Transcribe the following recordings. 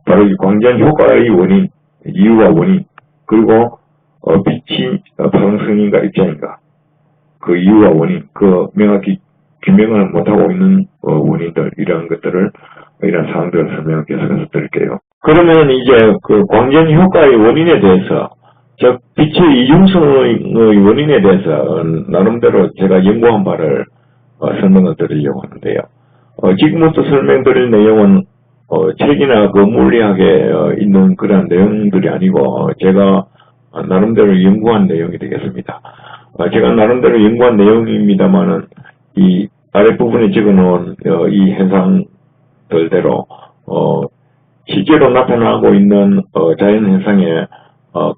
바로 이 광전 효과의 원인, 이유와 원인, 그리고 빛이 파동성인가 입자인가, 그 이유와 원인, 그 명확히 규명을 못하고 있는 원인들, 이런 것들을, 이런 사항들을 설명을 계속해서 드릴게요. 그러면 이제 그 광전 효과의 원인에 대해서, 즉 빛의 이중성의 원인에 대해서 나름대로 제가 연구한 바를 설명을 드리려고 하는데요. 지금부터 설명드릴 내용은 책이나 그 물리학에 있는 그런 내용들이 아니고 제가 나름대로 연구한 내용이 되겠습니다. 제가 나름대로 연구한 내용입니다만은 이 아랫부분에 적어놓은 이 현상들대로 실제로 나타나고 있는 자연현상에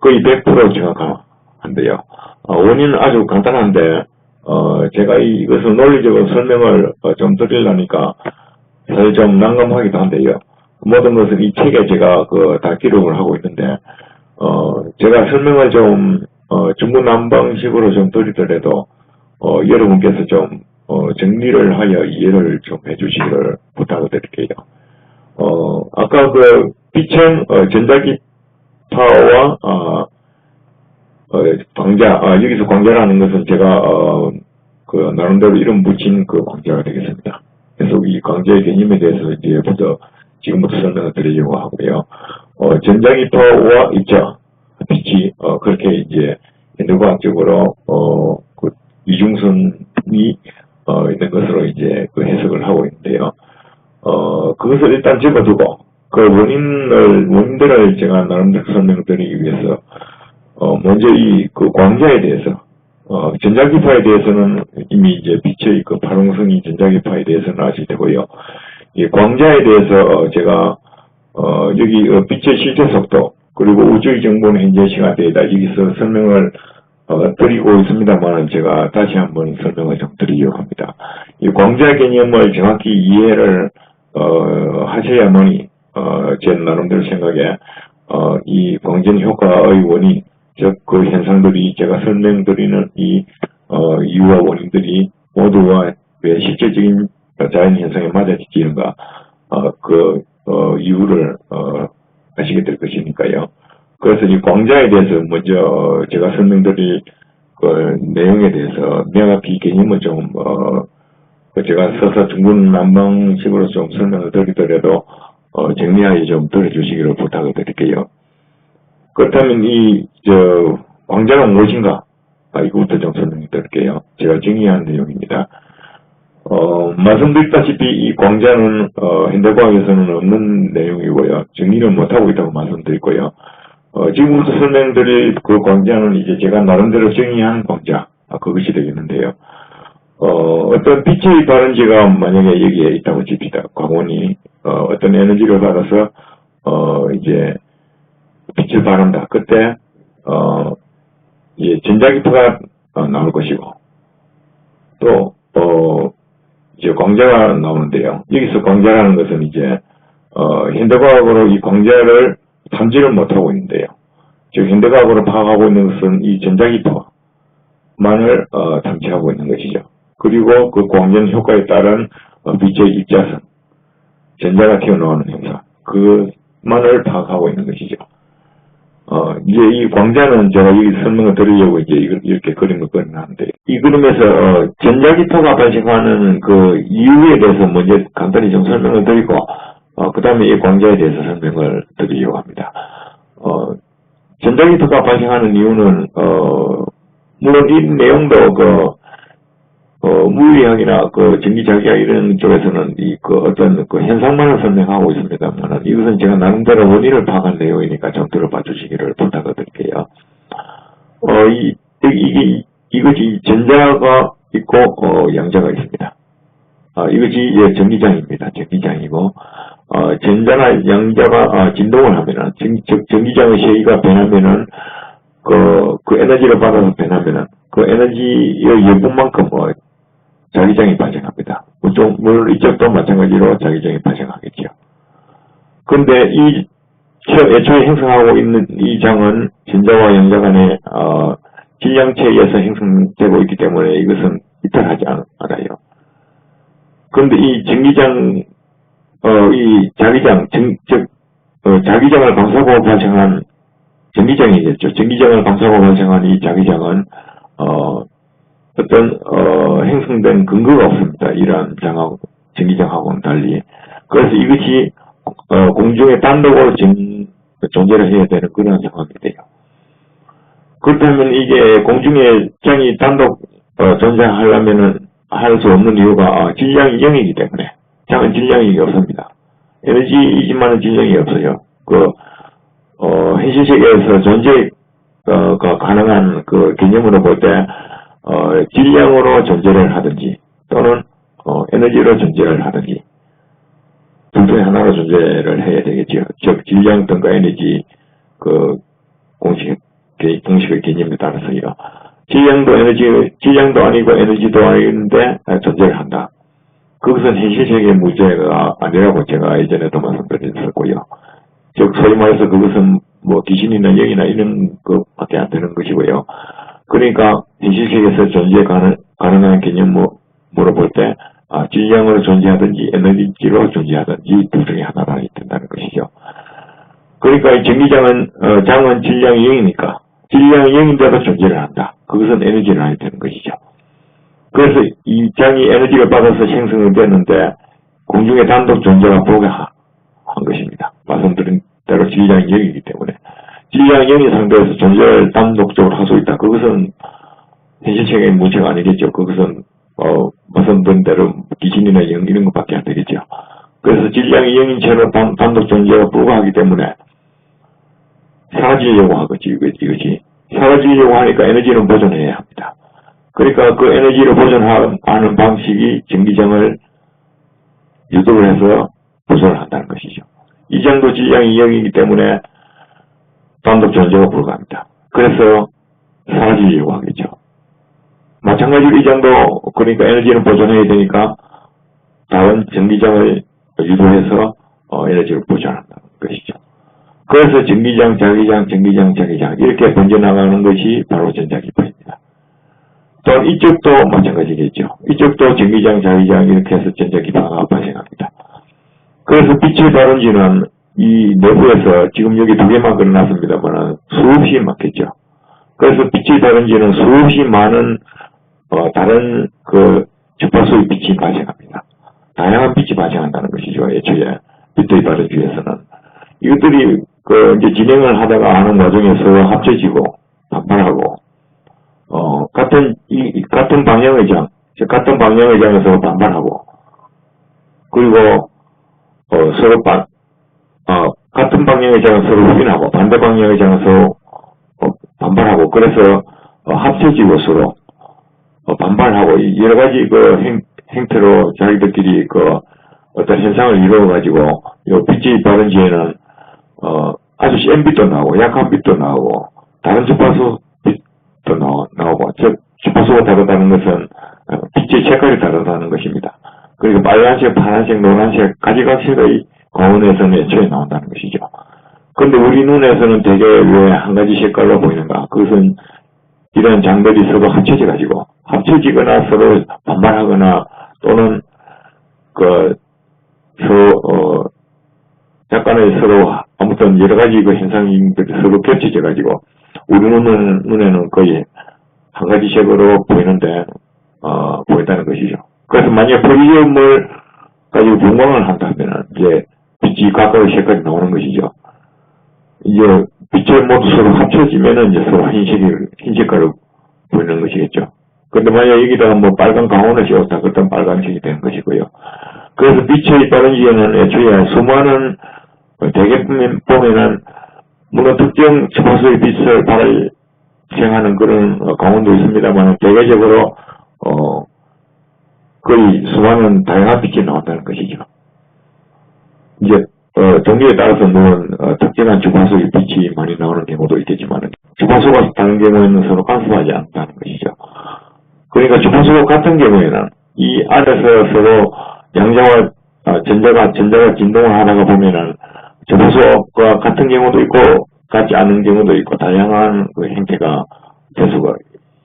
거의 100% 정확한데요. 원인은 아주 간단한데 제가 이것을 논리적으로 설명을 좀 드리려니까 사실 좀 난감하기도 한데요. 모든 것을 이 책에 제가 다 기록을 하고 있는데 제가 설명을 좀 중구난방식으로 좀 드리더라도 여러분께서 좀 정리를 하여 이해를 좀 해주시기를 부탁을 드릴게요. 아까 그 빛은 전자기파와 광자, 여기서 광자라는 것은 제가 그 나름대로 이름 붙인 그 광자가 되겠습니다. 그래서 이 광자의 개념에 대해서 이제 지금부터 설명을 드리려고 하고요. 전자기파와 입자, 빛이 그렇게 이제 현대과학적으로 그 이중성이 있는 것으로 이제 그 해석을 하고 있는데요. 그것을 일단 집어두고 그 원인들을 제가 나름대로 설명드리기 위해서 먼저 이 그 광자에 대해서 전자기파에 대해서는 이미 이제 빛의 그 파동성이 전자기파에 대해서는 아실 테고요. 이 광자에 대해서 제가 여기 빛의 실제 속도 그리고 우주의 정보는 현재 시간대이다 여기서 설명을 드리고 있습니다만 제가 다시 한번 설명을 좀 드리려고 합니다. 이 광자 개념을 정확히 이해를 하셔야만이 제 나름대로 생각에 이 광전 효과의 원인, 즉 그 현상들이 제가 설명드리는 이 이유와 원인들이 모두와 왜 실질적인 자연 현상에 맞아지는가 그 이유를 아시게 될 것이니까요. 그래서 이 광자에 대해서 먼저 제가 설명드릴 그 내용에 대해서 명확히 개념을 좀 제가 서서 중구난방식으로 좀 설명을 드리더라도 정리하여 좀 들어주시기를 부탁을 드릴게요. 그렇다면 광자가 무엇인가? 이거부터 좀 설명해 드릴게요. 제가 정리한 내용입니다. 말씀드렸다시피 이 광자는 현대과학에서는 없는 내용이고요. 정리를 못하고 있다고 말씀드렸고요. 지금부터 설명드릴 그 광자는 이제 제가 나름대로 정의한 광자, 그것이 되겠는데요. 어떤 빛의 발원지가 만약에 여기에 있다고 칩시다. 광원이 어떤 에너지를 받아서 이제 빛을 발한다. 그때 이제 전자기파가 나올 것이고 또 이제 광자가 나오는데요. 여기서 광자라는 것은 이제 현대과학으로 이 광자를 탐지를 못하고 있는데요. 즉 현대과학으로 파악하고 있는 것은 이 전자기파만을 탐지하고 있는 것이죠. 그리고 그 광전 효과에 따른 빛의 입자성, 전자가 튀어나오는 현상, 그만을 파악하고 있는 것이죠. 이제 이 광자는 제가 여기 설명을 드리려고 이제 이렇게 그림을 그려놨는데, 이 그림에서 전자기파가 발생하는 그 이유에 대해서 먼저 간단히 좀 설명을 드리고, 그 다음에 이 광자에 대해서 설명을 드리려고 합니다. 전자기파가 발생하는 이유는, 물론 이 내용도 물리학이나 전기자기학 이런 쪽에서는 어떤 현상만을 설명하고 있습니다만, 이것은 제가 나름대로 원인을 파악한 내용이니까 좀 들어봐 주시기를 부탁을 드릴게요. 이것이 전자가 있고, 양자가 있습니다. 이것이 전기장입니다. 전기장이고, 전자나 양자가 진동을 하면은, 즉, 전기장의 세기가 변하면은, 그 에너지를 받아서 변하면은, 그 에너지의 여분만큼 자기장이 발생합니다. 물론 이쪽도 마찬가지로 자기장이 발생하겠죠. 근데 애초에 형성하고 있는 이 장은 전자와 양자 간의 질량체에 의해서 형성되고 있기 때문에 이것은 이탈하지 않아요. 그런데 이 전기장, 이 자기장, 즉 자기장을 감싸고 발생한 전기장이겠죠. 전기장을 감싸고 발생한 이 자기장은 어떤 형성된 근거가 없습니다. 이러한 전기장하고는 달리. 그래서 이것이 공중에 단독으로 존재를 해야 되는 그런 상황이 돼요. 그렇다면 이게 공중에 장이 단독 존재하려면은 할 수 없는 이유가 질량이 0이기 때문에. 장은 질량이 없습니다. 에너지이지만은 질량이 없어요. 현실 세계에서 존재가 가능한 그 개념으로 볼 때 질량으로 존재를 하든지 또는 에너지로 존재를 하든지 둘 중에 하나로 존재를 해야 되겠죠. 즉 질량 등과 에너지 그 공식의 개념에 따라서요. 질량도 아니고 에너지도 아닌데 존재를 한다. 그것은 현실 세계의 문제가 아니라고 제가 예전에도 말씀드렸었고요. 즉 소위 말해서 그것은 뭐 귀신이나 영이나 이런 것밖에 안 되는 것이고요. 그러니까 현실 세계에서 존재 가능한 개념으로 볼 때 질량으로 존재하든지 에너지로 존재하든지 둘 중에 하나가 된다는 것이죠. 그러니까 이 전기장은 장은 질량이 0이니까 질량이 0인데도 존재를 한다. 그것은 에너지를 해야 되는 것이죠. 그래서 이 장이 에너지를 받아서 생성이 되는데 공중에 단독 존재가 불가한 것입니다. 말씀드린 대로 질량이 0이기 때문에 질량이 0인 상태에서 존재를 단독적으로 할 수 있다. 그것은 현실 세계의 문제가 아니겠죠. 그것은 말씀드린 대로 귀신이나 영 이런 것밖에 안 되겠죠. 그래서 질량이 0인 채로 단독 존재가 불가하기 때문에 사라지려고 하겠지. 이것이 사라지려고 하니까 에너지는 보존해야 합니다. 그러니까 그 에너지를 보존하는 방식이 전기장을 유도를 해서 보존을 한다는 것이죠. 이 장도 질량이 0이기 때문에 단독 존재가 불가합니다. 그래서 사라지려고 하겠죠. 마찬가지로 이 장도 그러니까 에너지는 보존해야 되니까 다른 전기장을 유도해서 에너지를 보존한다는 것이죠. 그래서 전기장, 자기장, 전기장, 자기장 이렇게 번져나가는 것이 바로 전자기파입니다. 또 이쪽도 마찬가지겠죠. 이쪽도 전기장, 자기장 이렇게 해서 전자기파가 발생합니다. 그래서 빛의 다른지는 이 내부에서 지금 여기 두 개만 그려놨습니다만 수없이 많겠죠. 그래서 빛의 다른지는 수없이 많은 다른 주파수의 빛이 발생합니다. 다양한 빛이 발생한다는 것이죠. 애초에 빛의 다른지에서는 이것들이 이제 진행을 하다가 하는 과정에서 합쳐지고 반발하고 같은 방향의 장에서 반발하고 그리고 서로 같은 방향의 장은 서로 흡인하고 반대 방향의 장은 서로 반발하고 그래서 합쳐지고 서로 반발하고 여러 가지 행태로 자기들끼리 어떤 현상을 이루어 가지고 요 빛이 다른 지에는 아주 센 빛도 나오고 약한 빛도 나오고 다른 주파수 빛도 나오고 즉 주파수가 다르다는 것은 빛의 색깔이 다르다는 것입니다. 그리고 빨간색, 파란색, 노란색, 가지각색의 광원에서는 애초에 나온다는 것이죠. 그런데 우리 눈에서는 되게 왜 한 가지 색깔로 보이는가? 그것은 이런 장들이 서로 합쳐지거나 서로 반발하거나 또는 약간의 서로 아무튼 여러 가지 현상들이 서로 겹쳐져 가지고 우리 눈에는 거의 한 가지 색으로 보인다는 것이죠. 그래서 만약 폴리움을 가지고 분광을 한다면 이제 빛이 각각의 색깔이 나오는 것이죠. 이제 빛을 모두 서로 합쳐지면은 이제 서로 흰 색깔로 보이는 것이겠죠. 근데 만약 여기다가 뭐 빨간 강원을 씌웠다 그랬다면 빨간색이 되는 것이고요. 그래서 빛의 다른지에는 애초에 수많은 대개 보면은 물론 특정 주파수의 빛을 발생하는 그런 강원도 있습니다만 대개적으로 거의 수많은 다양한 빛이 나온다는 것이죠. 이제 종류에 따라서 물론 특정한 주파수의 빛이 많이 나오는 경우도 있겠지만 주파수가 다른 경우에는 서로 간섭하지 않다는 것이죠. 그러니까 주파수가 같은 경우에는 이 안에서 서로 양자와 전자가 진동을 하다가 보면은 주파수가 같은 경우도 있고 같지 않은 경우도 있고 다양한 형태가 될 수가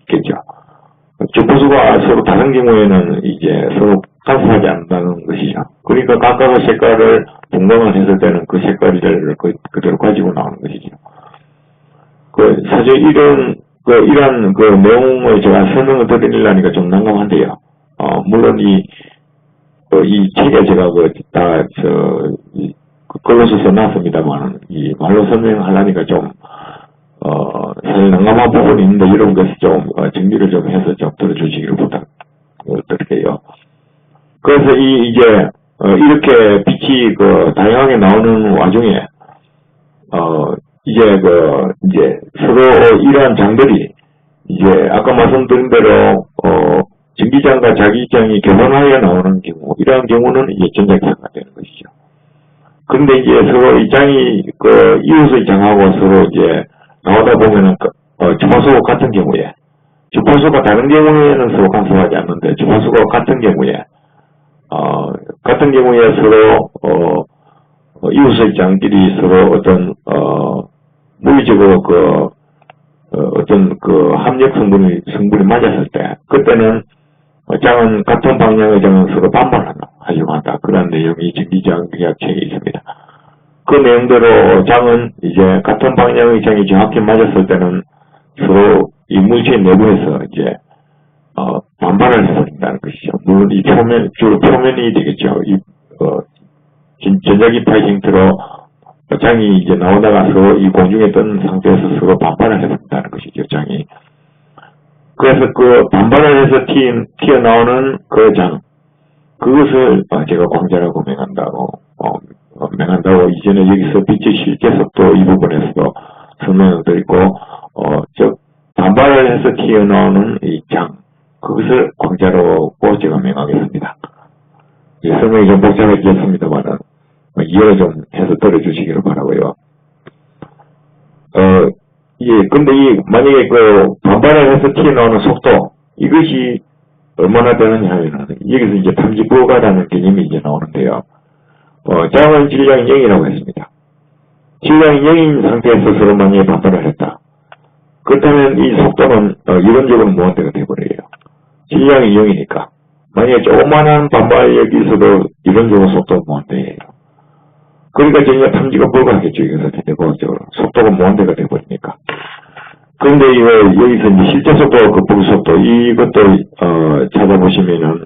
있겠죠. 주파수가 서로 다른 경우에는 이제 서로 간섭하지 않는다는 것이죠. 그러니까 각각의 색깔을 분광을 했을 때는 그 색깔이 사실을 그대로 가지고 나오는 것이죠. 사실 이런 내용을 제가 설명을 드리려니까 좀 난감한데요. 물론 이 책에 제가 글로서 써놨습니다만, 이 말로 설명하려니까 좀, 사실 난감한 부분이 있는데, 이런 것을 좀, 정리를 좀 해서 좀 들어주시기를 부탁드릴게요. 그래서 이제, 이렇게 빛이 다양하게 나오는 와중에, 이제 서로 이러한 장들이, 이제, 아까 말씀드린 대로, 전기장과 자기장이 결혼하여 나오는 경우, 이러한 경우는 이제 전자기파가 되는 것이죠. 그런데 이제 서로 이 장이, 이웃의 장하고 서로 이제 나오다 보면은, 주파수가 같은 경우에, 주파수가 다른 경우에는 서로 간섭하지 않는데, 주파수가 같은 경우에 서로, 이웃의 장끼리 서로 어떤, 물리적으로 어떤 합력 성분이 맞았을 때, 그때는 장은 같은 방향의 장은 서로 반발하려고 한다. 그런 내용이 전기장기학책에 있습니다. 그 내용대로 장은 이제 같은 방향의 장이 정확히 맞았을 때는 서로 이 물체 내부에서 이제 반발을 해버린다는 것이죠. 물론 이 주로 표면이 되겠죠. 전자기파의 형태로 장이 이제 나오다가 서로 이 공중에 뜬 상태에서 서로 반발을 해버린다는 것이죠. 장이. 그래서 반발을 해서 튀어나오는 장, 그것을 제가 광자라고 맹한다고 이전에 여기서 빛의 실제 속도 이 부분에서도 설명을 드리고, 즉, 반발을 해서 튀어나오는 이 장, 그것을 광자라고 제가 맹하겠습니다. 설명이 좀 복잡해졌습니다만은, 이해를 좀 해서 들어주시기를 바라고요. 근데 만약에 반발을 해서 튀어나오는 속도, 이것이 얼마나 되느냐 하면, 여기서 이제 탐지부가라는 개념이 이제 나오는데요. 장은 질량이 0이라고 했습니다. 질량이 0인 상태에서 서로 만약에 반발을 했다. 그렇다면 이 속도는, 이론적으로 무한대가 되어버려요. 질량이 0이니까. 만약에 조그만한 반발력이 있어도 이론적으로 속도가 무한대예요. 그러니까 전혀 탐지가 불가하겠죠. 이것은 과학적으로. 속도가 무한대가 되어버리니까. 그런데 여기서 이제 실제 속도와 극복 속도, 이것도, 찾아보시면은,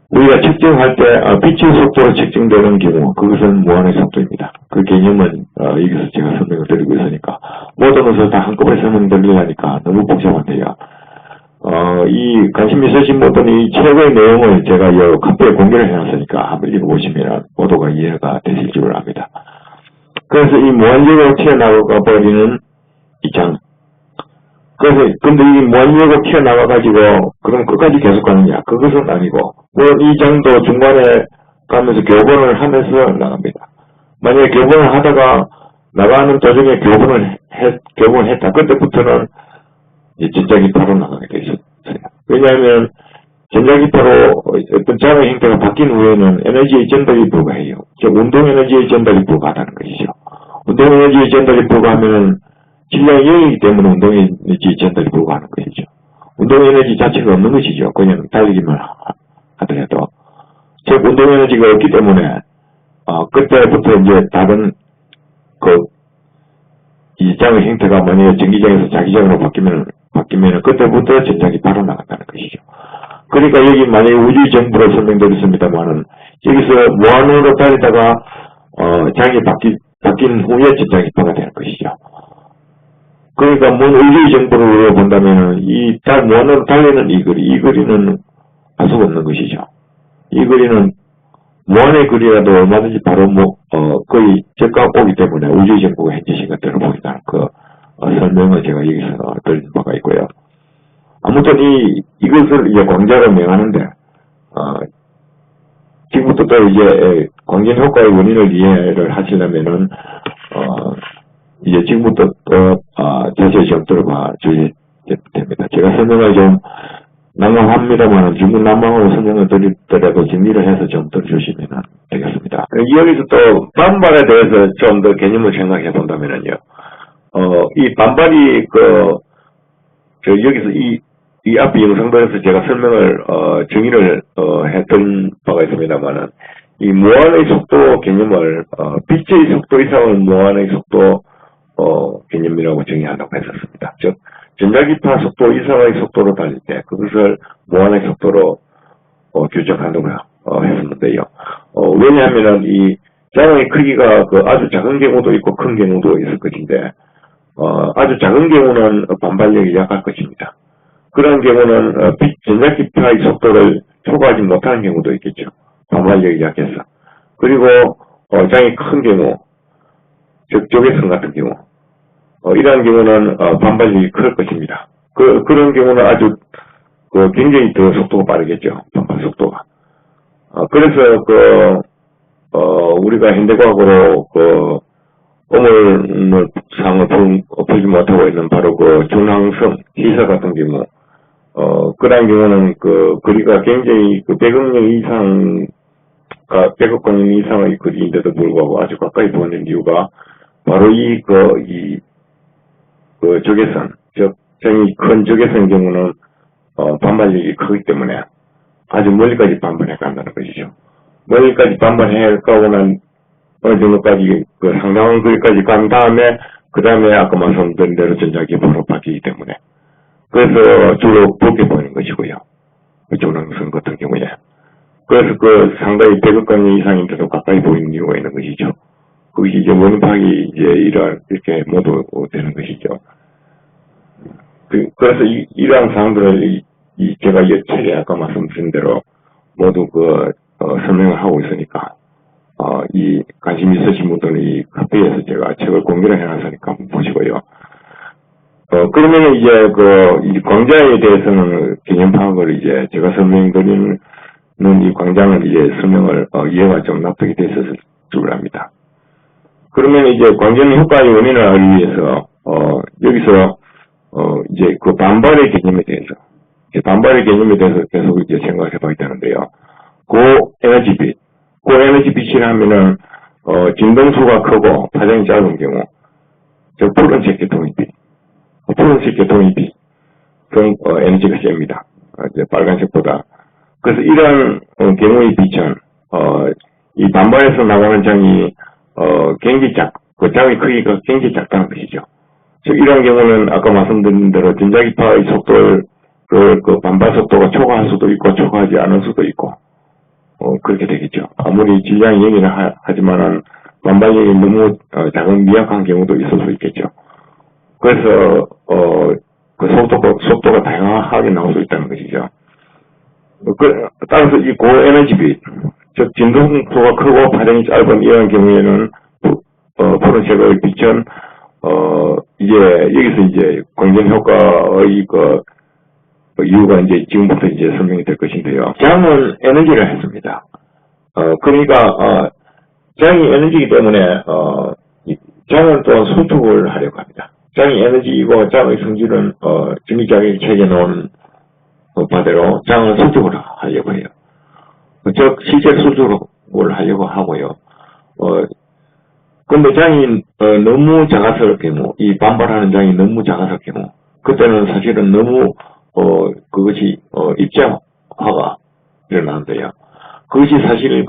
우리가 측정할 때, 빛의 속도로 측정되는 경우, 그것은 무한의 속도입니다. 그 개념은, 여기서 제가 설명을 드리고 있으니까. 모든 것을 다 한꺼번에 설명드리려니까 너무 복잡한데요. 관심 있으신 분들은 이 책의 내용을 제가 카페에 공개를 해놨으니까 한번 읽어보시면 모두가 이해가 되실 줄 압니다. 그래서 이 무한력으로 튀어나가 버리는 이 장. 근데 이 무한력으로 튀어나가가지고, 그럼 끝까지 계속 가느냐? 그것은 아니고, 물론 이 장도 중간에 가면서 교본을 하면서 나갑니다. 만약에 교본을 하다가 나가는 도중에 교본을 했다. 그때부터는 전자기파로 나가게 돼 있어요. 왜냐하면 전자기파로 어떤 장의 형태가 바뀐 후에는 에너지의 전달이 불가해요. 즉 운동 에너지의 전달이 불가하다는 것이죠. 운동 에너지의 전달이 불가하면은 질량이 0이기 때문에 운동 에너지의 전달이 불가하는 것이죠. 운동 에너지 자체가 없는 것이죠. 그냥 달리기만 하더라도. 즉 운동 에너지가 없기 때문에 그때부터 이제 다른 이 장의 형태가 만약에 전기장에서 자기장으로 바뀌면 그때부터 전자기파로 나간다는 것이죠. 그러니까 여기 만약에 우주의 정부로 설명드렸습니다만은 여기서 무한으로 달리다가 장이 바뀐 후에 전자기파가 되는 것이죠. 그러니까 우주의 정부로 본다면은 이 무한으로 달리는 이 거리는 알 수가 없는 것이죠. 이 거리는 무한의 거리라도 얼마든지 바로 거의 적각 오기 때문에 우주의 정부가 현재 시간대로 보인다는 설명을 제가 여기서 드린 바가 있고요. 아무튼 이것을 이제 광자로 명하는데, 지금부터 또 이제 광전 효과의 원인을 이해를 하시려면은, 이제 지금부터 또, 자세히 좀 들어봐 주셔야 됩니다. 제가 설명을 좀 난감합니다만 중구난방으로 설명을 드리더라도 정리를 해서 좀 들어주시면 되겠습니다. 여기서 또 반발에 대해서 좀 더 개념을 생각해 본다면은요. 이 반발이 여기서 이 앞에 영상들에서 제가 설명을 정의를 해드린 바가 있습니다만은 이 무한의 속도 개념을 빛의 속도 이상을 무한의 속도 개념이라고 정의한다고 했었습니다. 즉 전자기파 속도 이상의 속도로 달릴 때 그것을 무한의 속도로 규정한다고 했었는데요. 왜냐하면 이 장의 크기가 아주 작은 경우도 있고 큰 경우도 있을 것인데 아주 작은 경우는 반발력이 약할 것입니다. 그런 경우는 전자기파의 속도를 초과하지 못하는 경우도 있겠죠. 반발력이 약해서. 그리고 장이 큰 경우, 즉 적외선 같은 경우, 이러한 경우는 반발력이 클 것입니다. 그런 경우는 아주 굉장히 더 속도가 빠르겠죠. 반발 속도가. 그래서 우리가 현대과학으로 어물상을 풀지 못하고 있는 바로 중항성 시사 같은 경우, 그러한 경우는 거리가 굉장히 100억 년 이상, 100억 년 이상의 거리인데도 불구하고 아주 가까이 보이는 이유가 바로 적외선, 즉, 장이 큰 적외선 경우는 반발력이 크기 때문에 아주 멀리까지 반발해 간다는 것이죠. 멀리까지 반발해 가고 난 어느 정도까지 상당한 거리까지 간 다음에 그 다음에 아까 말씀드린 대로 전자기파로 바뀌기 때문에 그래서 주로 붉게 보이는 것이고요. 조능선 같은 경우에. 그래서 상당히 100억 년 이상인데도 가까이 보이는 이유가 있는 것이죠. 그것이 이제 원파기 이렇게 모두 되는 것이죠. 그래서 이러한 사항들을 제가 예체에 아까 말씀드린 대로 모두 설명을 하고 있으니까 이 관심 있으신 분들은 이 카페에서 제가 책을 공개를 해놨으니까 한번 보시고요. 그러면 이제 이 광자에 대해서는 개념 파악을 이제 제가 설명드리는 이 광장을 이제 설명을 이해가 좀 납득이 됐었을 줄 압니다. 그러면 이제 광전 효과의 원인을 알기 위해서 여기서 이제 반발의 개념에 대해서 계속 이제 생각해 봐야 되는데요. 고에너지 빛이라 하면은 진동수가 크고 파장이 짧은 경우, 즉 푸른색 계통의 빛. 푸른색 계통의 빛. 그런 에너지가 셉니다. 이제 빨간색보다. 그래서 이런 경우의 빛은 이 반발에서 나가는 장이 굉장히 장의 크기가 굉장히 작다는 것이죠. 즉 이런 경우는 아까 말씀드린 대로 전자기파의 속도를 반발 속도가 초과할 수도 있고 초과하지 않을 수도 있고 그렇게 되겠죠. 아무리 질량이 0이라 하지만은 반발력이 너무 작은 미약한 경우도 있을 수 있겠죠. 그래서 속도가 다양하게 나올 수 있다는 것이죠. 따라서 이 고에너지 빛, 즉 진동수가 크고 파장이 짧은 이런 경우에는 푸른색의 빛은 이제 여기서 이제 광전 효과의 이유가 이제 지금부터 이제 설명이 될 것인데요. 장은 에너지를 했습니다. 그러니까 장이 에너지이기 때문에 장은 또 수축을 하려고 합니다. 장이 에너지이고 장의 성질은 전기자격이 책에 놓은 바대로 장을 수축을 하려고 해요. 즉 실제 수축을 하려고 하고요. 근데 장이 너무 작았을 경우, 이 반발하는 장이 너무 작았을 경우, 그때는 사실은 너무 그것이 입자화가 일어나는데요. 그것이 사실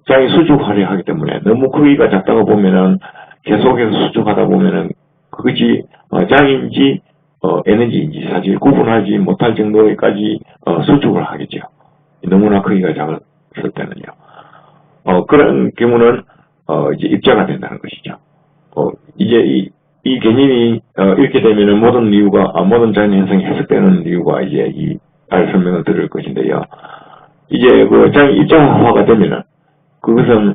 장이 수축하려 하기 때문에 너무 크기가 작다고 보면은 계속해서 수축하다 보면은 그것이 장인지 에너지인지 사실 구분하지 못할 정도까지 수축을 하겠죠. 너무나 크기가 작았을 때는요. 그런 경우는 이제 입자가 된다는 것이죠. 이제 이 개념이 이렇게 되면은 모든 자연 현상이 해석되는 이유가 이제 알 설명을 드릴 것인데요. 이제 장이 입자화가 되면은 그것은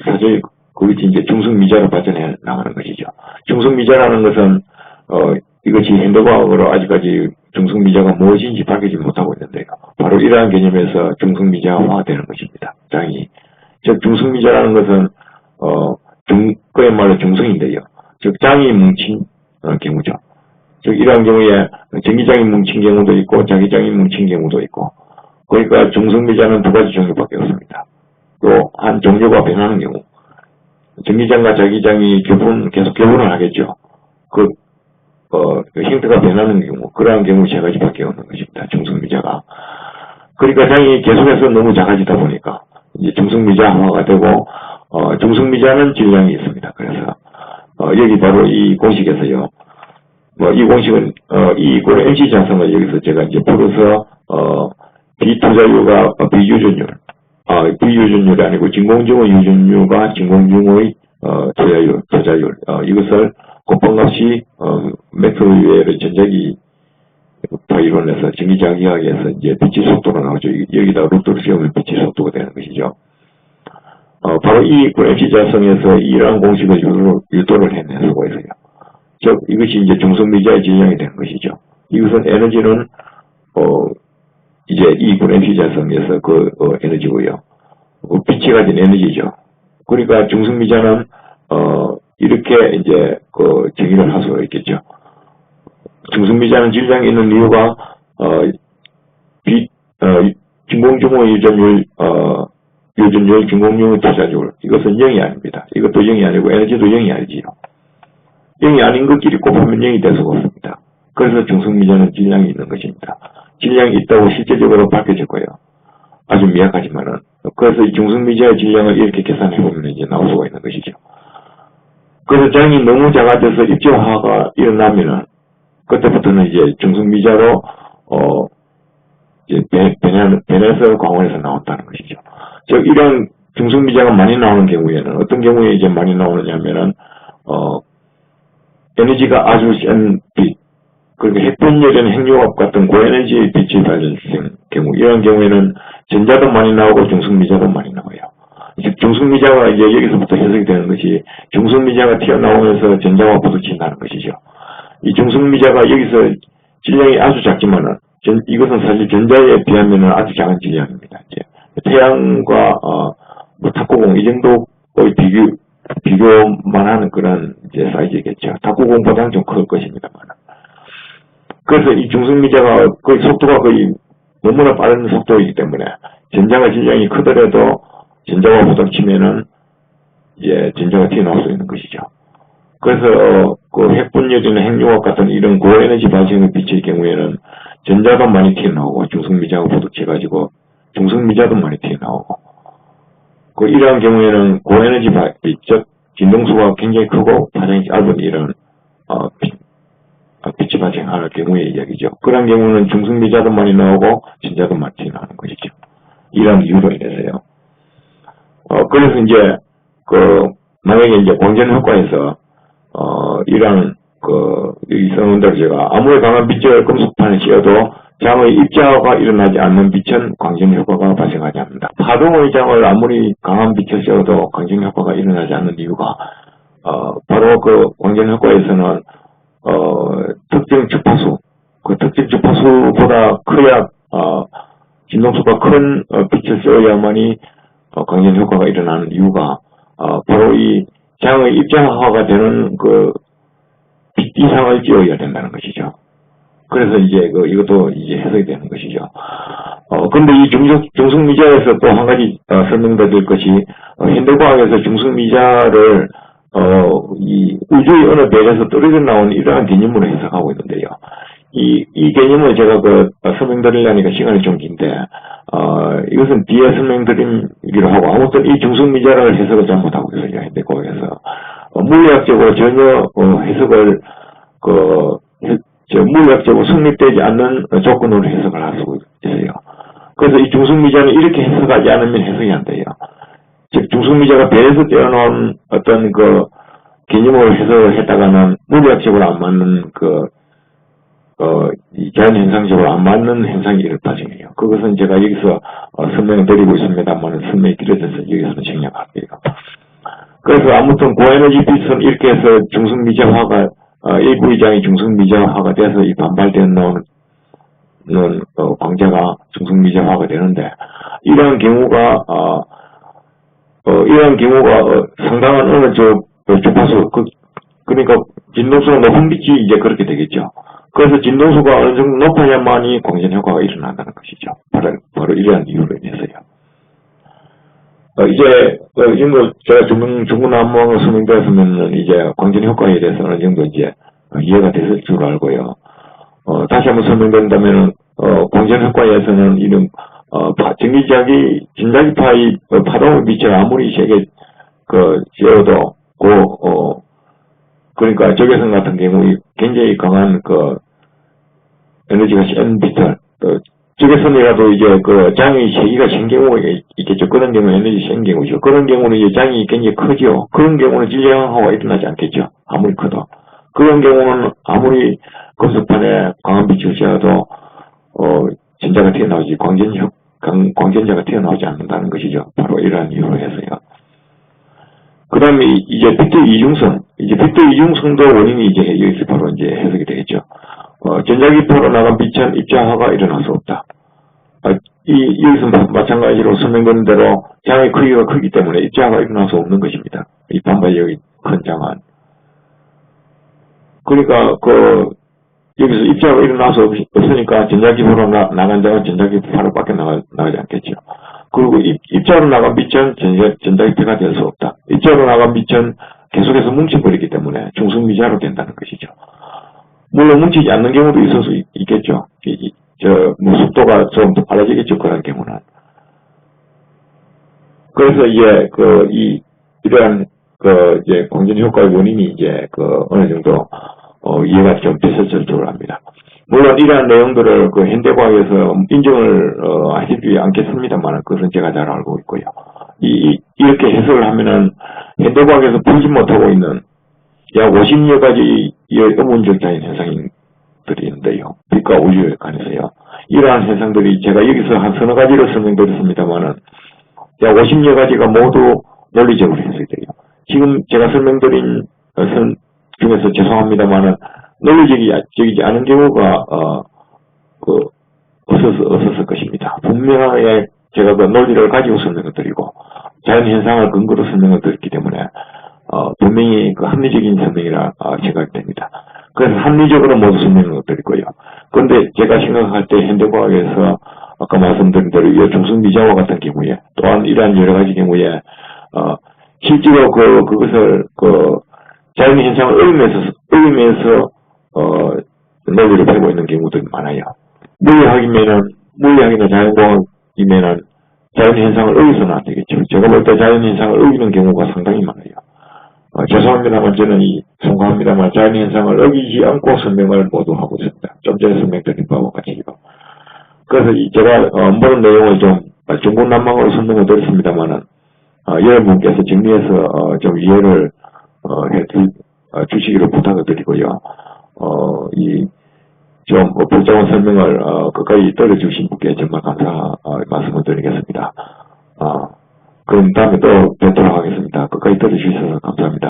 사실 그것이 이제 중성미자로 발전해 나가는 것이죠. 중성미자라는 것은 이것이 현대과학으로 아직까지 중성미자가 무엇인지 밝히지 못하고 있는데요. 바로 이러한 개념에서 중성미자화 되는 것입니다. 장이. 즉 중성미자라는 것은 그야말로 중성인데요. 즉 장이 뭉친 경우죠. 즉 이러한 경우에 전기장이 뭉친 경우도 있고 자기장이 뭉친 경우도 있고 그러니까 중성미자는 두 가지 종류밖에 없습니다. 또 한 종류가 변하는 경우 전기장과 자기장이 계속 교분을 하겠죠. 형태가 변하는 경우 그러한 경우 세 가지밖에 없는 것입니다. 중성미자가. 그러니까 장이 계속해서 너무 작아지다 보니까 이제 중성미자화가 되고, 중성미자는 질량이 있습니다. 그래서, 여기 바로 이 공식에서요. 이 공식은, 이꼴 MC 자성을 여기서 제가 이제 풀어서, 비투자율과 비유전율, 비유전율이 아니고 진공중의 유전율과 진공중의 투자율, 이것을 곱방값이 매크로웨어의 전자기 이론에서 전기자기학에서 이제 빛의 속도가 나오죠. 여기다 루트를 씌우면 빛의 속도가 되는 것이죠. 바로 이 MC 자성에서 이러한 공식을 유도를 해내고 있어요. 즉, 이것이 이제 중성미자의 질량이 되는 것이죠. 이것은 에너지는, 이제 이 MC 자성에서 에너지고요. 빛이 가진 에너지죠. 그러니까 중성미자는, 이렇게 이제, 정의를 할 수가 있겠죠. 중성미자는 질량이 있는 이유가, 진공중의 유전율, 진공중의 투자율. 이것은 0이 아닙니다. 이것도 0이 아니고 에너지도 0이 아니지요. 0이 아닌 것끼리 곱하면 0이 될 수가 없습니다. 그래서 중성미자는 질량이 있는 것입니다. 질량이 있다고 실제적으로 밝혀졌고요. 아주 미약하지만은. 그래서 이 중성미자의 질량을 이렇게 계산해보면 이제 나올 수가 있는 것이죠. 그래서 장이 너무 작아져서 입체화가 일어나면은, 그때부터는 이제 중성미자로, 이제 변해서 광원에서 나온다는 것이죠. 즉, 이런 중성미자가 많이 나오는 경우에는, 어떤 경우에 이제 많이 나오느냐면은, 에너지가 아주 센 빛, 그리고 핵분열이나 핵융합 같은 고에너지 빛이 발생된 경우, 이런 경우에는 전자도 많이 나오고 중성미자도 많이 나와요. 중성미자가 이제 여기서부터 해석이 되는 것이 중성미자가 튀어나오면서 전자와 부딪힌다는 것이죠. 이 중성미자가 여기서 질량이 아주 작지만은, 이것은 사실 전자에 비하면은 아주 작은 질량입니다. 이제 태양과, 탁구공, 이 정도의 비교만 하는 그런 이제 사이즈겠죠. 탁구공보다는 좀 클 것입니다만. 그래서 이 중성미자가 거의 속도가 거의 너무나 빠른 속도이기 때문에 전자가 질량이 크더라도 전자와 부딪히면은 이제 전자가 튀어나올 수 있는 것이죠. 그래서 그 핵분열이나 핵융합 같은 이런 고에너지 발생의 빛의 경우에는 전자도 많이 튀어나오고 중성미자가 부딪혀가지고 중성미자도 많이 튀어나오고 이러한 경우에는 고에너지 빛, 즉 진동수가 굉장히 크고 파장이 짧은 이런 빛이 발생하는 경우의 이야기죠. 그런 경우는 중성미자도 많이 나오고 전자도 많이 튀어나오는 것이죠. 이런 이유로 인해서요. 그래서 이제 만약에 이제 광전 효과에서 이런 여기 써놓은 대로 제가 아무리 강한 빛을 금속판에 씌워도 장의 입자가 일어나지 않는 빛은 광전 효과가 발생하지 않는다. 파동의 장을 아무리 강한 빛을 씌워도 광전 효과가 일어나지 않는 이유가 바로 그 광전 효과에서는 특정 주파수, 그 특정 주파수보다 커야 진동수가 큰 빛을 씌워야만이 광전 효과가 일어나는 이유가 바로 이 장의 입자화가 되는 빛 이상을 띄어야 된다는 것이죠. 그래서 이제 이것도 이제 해석이 되는 것이죠. 근데 이 중성미자에서 또 한 가지 설명드릴 것이 현대과학에서 중성미자를 이 우주의 어느 별에서 떨어져 나온 이러한 개념으로 해석하고 있는데요. 이 개념을 제가 설명드리려니까 시간이 좀 긴데, 이것은 뒤에 설명드리기로 하고, 아무튼 이 중성미자를 해석을 잘못하고 있어요. 현대과학에서. 물리학적으로 전혀, 해석을, 물리학적으로 성립되지 않는 조건으로 해석을 할 수 있어요. 그래서 이 중성미자는 이렇게 해석하지 않으면 해석이 안 돼요. 즉, 중성미자가 별에서 떼어놓은 어떤 개념으로 해석을 했다가는 물리학적으로 안 맞는 이 자연현상적으로 안 맞는 현상이 발생해요. 그것은 제가 여기서 설명을 드리고 있습니다만 설명이 길어져서 여기서는 생략할게요. 그래서 아무튼 고에너지 빛은 이렇게 해서 중성미자화가 일부의 장이 중성미자화가 돼서 이 반발되어 나오는 광자가 중성미자화가 되는데 이러한 경우가 상당한 어느 주파수 그러니까 진동수가 높은 빛이 이제 그렇게 되겠죠. 그래서 진동수가 어느 정도 높아야만이 광전 효과가 일어난다는 것이죠. 바로 이러한 이유로 인해서요. 이제, 이 정도 제가 중구난방으로 설명드렸으면 이제 광전 효과에 대해서 어느 정도 이제 이해가 됐을 줄 알고요. 다시 한번 설명드린다면, 광전 효과에서는 이런 진자기파의 파동을 미쳐 아무리 세게 쬐어도 그러니까 적외선 같은 경우 굉장히 강한 에너지가 센 빛을 적외선이라도 이제 장이 세기가 센 경우가 있겠죠. 그런 경우는 에너지 센 경우죠. 그런 경우는 이제 장이 굉장히 크죠. 그런 경우는 질량화가 일어나지 않겠죠. 아무리 커도. 그런 경우는 아무리 금속판에 강한 빛을 쬐어도 진자가 튀어나오지 광전자가 튀어나오지 않는다는 것이죠. 바로 이러한 이유로 해서요. 그 다음에 이제 빛의 이중성. 이제 빛의 이중성도 원인이 이제 여기서 바로 이제 해석이 되겠죠. 전자기파로 나간 빛은 입자화가 일어날 수 없다. 여기서 마찬가지로 설명드린 대로 장의 크기가 크기 때문에 입자화가 일어날 수 없는 것입니다. 이 반바지역의 큰 장은. 그러니까 여기서 입자가 일어날 수 없으니까 전자기파로 나간 장은 전자기파로 밖에 나가지 않겠죠. 그리고 입자로 나간 빛은 전자기파가 될 수 없다. 입자로 나간 빛은 계속해서 뭉쳐버리기 때문에 중성미자로 된다는 것이죠. 물론 뭉치지 않는 경우도 있을 수 있겠죠. 속도가 좀 더 빨라지겠죠. 그런 경우는. 그래서 이제 이러한 이제 광전 효과의 원인이 이제 어느 정도 이해가 좀 됐었을 합니다. 물론 이러한 내용들을 현대과학에서 인정을 하지 않겠습니다만 그것은 제가 잘 알고 있고요. 이렇게 해석을 하면은 현대과학에서 풀지 못하고 있는 약 50여 가지의 의문적 자연 현상들이 있는데요. 빛과 우주에 관해서요. 이러한 현상들이 제가 여기서 한 서너 가지를 설명드렸습니다만은 약 50여 가지가 모두 논리적으로 해석이 돼요. 지금 제가 설명드린 중에서 죄송합니다만은 논리적이지 않은 경우가 없었을 것입니다. 분명하게 제가 논리를 가지고 설명을 드리고 자연현상을 근거로 설명을 드렸기 때문에 분명히 합리적인 설명이라 생각이 됩니다. 그래서 합리적으로 모두 설명을 드리고요. 그런데 제가 생각할 때 현대과학에서 아까 말씀드린 대로 중성미자와 같은 경우에 또한 이러한 여러 가지 경우에 실제로 그것을 자연현상을 의미해서 논리를 펴고 있는 경우들이 많아요. 물리학이나 자연과학이면은 자연현상을 어기서는 안 되겠죠. 제가 볼 때 자연현상을 어기는 경우가 상당히 많아요. 죄송합니다만 저는 송구합니다만 자연현상을 어기지 않고 설명을 모두 하고 있습니다. 좀 전에 설명드린 바와 같이요. 그래서 제가 모든 내용을 좀 중구난방으로 설명을 드렸습니다만은 여러분께서 정리해서 좀 이해를 주시기를 부탁을 드리고요. 좀 복잡한 설명을 끝까지 들어주신 분께 정말 말씀을 드리겠습니다. 그럼 다음에 또 뵙도록 하겠습니다. 끝까지 들어주셔서 감사합니다.